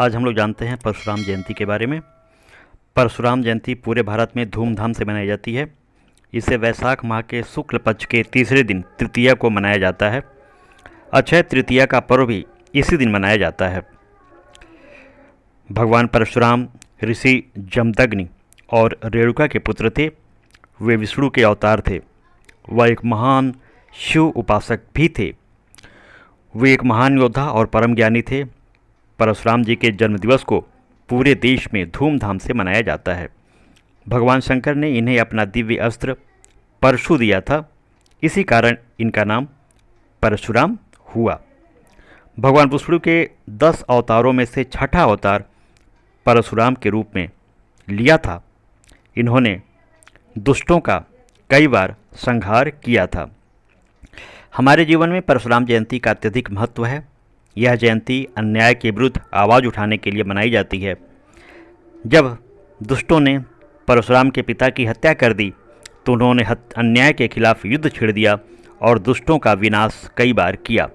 आज हम लोग जानते हैं परशुराम जयंती के बारे में। परशुराम जयंती पूरे भारत में धूमधाम से मनाई जाती है। इसे वैशाख माह के शुक्ल पक्ष के तीसरे दिन तृतीया को मनाया जाता है। अक्षय तृतीया का पर्व भी इसी दिन मनाया जाता है। भगवान परशुराम ऋषि जमदग्नि और रेणुका के पुत्र थे। वे विष्णु के अवतार थे। वह एक महान शिव उपासक भी थे। वे एक महान योद्धा और परम ज्ञानी थे। परशुराम जी के जन्मदिवस को पूरे देश में धूमधाम से मनाया जाता है। भगवान शंकर ने इन्हें अपना दिव्य अस्त्र परशु दिया था। इसी कारण इनका नाम परशुराम हुआ। भगवान विष्णु के 10 अवतारों में से छठा अवतार परशुराम के रूप में लिया था। इन्होंने दुष्टों का कई बार संहार किया था। हमारे जीवन में परशुराम जयंती का अत्यधिक महत्व है। यह जयंती अन्याय के विरुद्ध आवाज़ उठाने के लिए मनाई जाती है। जब दुष्टों ने परशुराम के पिता की हत्या कर दी तो उन्होंने अन्याय के खिलाफ युद्ध छेड़ दिया और दुष्टों का विनाश कई बार किया।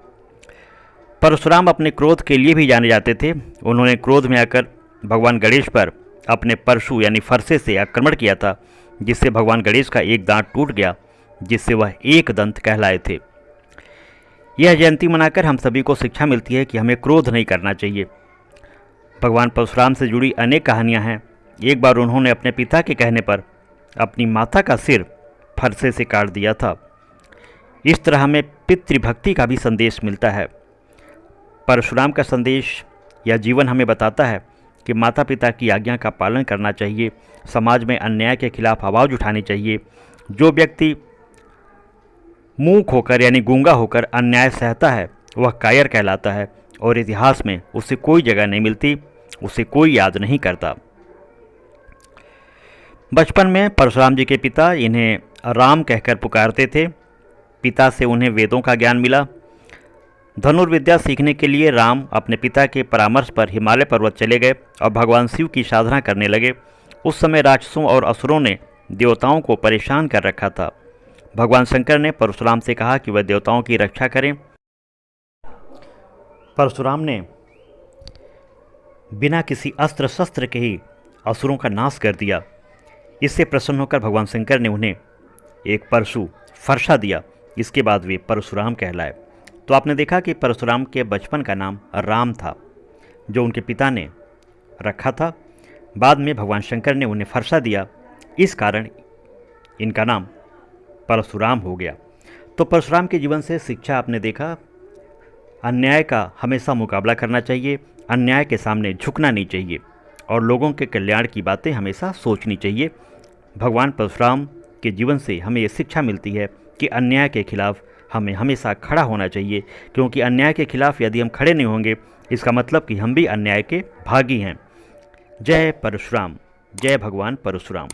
परशुराम अपने क्रोध के लिए भी जाने जाते थे। उन्होंने क्रोध में आकर भगवान गणेश पर अपने परशु यानी फरसे से आक्रमण किया था, जिससे भगवान गणेश का एक दांत टूट गया, जिससे वह एक दंत कहलाए थे। यह जयंती मनाकर हम सभी को शिक्षा मिलती है कि हमें क्रोध नहीं करना चाहिए। भगवान परशुराम से जुड़ी अनेक कहानियां हैं। एक बार उन्होंने अपने पिता के कहने पर अपनी माता का सिर फरसे से काट दिया था। इस तरह हमें पितृभक्ति का भी संदेश मिलता है। परशुराम का संदेश या जीवन हमें बताता है कि माता पिता की आज्ञा का पालन करना चाहिए। समाज में अन्याय के खिलाफ आवाज़ उठानी चाहिए। जो व्यक्ति मूक होकर यानी गूंगा होकर अन्याय सहता है वह कायर कहलाता है और इतिहास में उसे कोई जगह नहीं मिलती, उसे कोई याद नहीं करता। बचपन में परशुराम जी के पिता इन्हें राम कहकर पुकारते थे। पिता से उन्हें वेदों का ज्ञान मिला। धनुर्विद्या सीखने के लिए राम अपने पिता के परामर्श पर हिमालय पर्वत चले गए और भगवान शिव की साधना करने लगे। उस समय राक्षसों और असुरों ने देवताओं को परेशान कर रखा था। भगवान शंकर ने परशुराम से कहा कि वह देवताओं की रक्षा करें। परशुराम ने बिना किसी अस्त्र शस्त्र के ही असुरों का नाश कर दिया। इससे प्रसन्न होकर भगवान शंकर ने उन्हें एक परशु फरसा दिया। इसके बाद वे परशुराम कहलाए। तो आपने देखा कि परशुराम के बचपन का नाम राम था, जो उनके पिता ने रखा था। बाद में भगवान शंकर ने उन्हें फरसा दिया, इस कारण इनका नाम परशुराम हो गया। तो परशुराम के जीवन से शिक्षा आपने देखा, अन्याय का हमेशा मुकाबला करना चाहिए, अन्याय के सामने झुकना नहीं चाहिए और लोगों के कल्याण की बातें हमेशा सोचनी चाहिए। भगवान परशुराम के जीवन से हमें ये शिक्षा मिलती है कि अन्याय के खिलाफ हमें हमेशा खड़ा होना चाहिए, क्योंकि अन्याय के खिलाफ यदि हम खड़े नहीं होंगे इसका मतलब कि हम भी अन्याय के भागी हैं। जय परशुराम, जय भगवान परशुराम।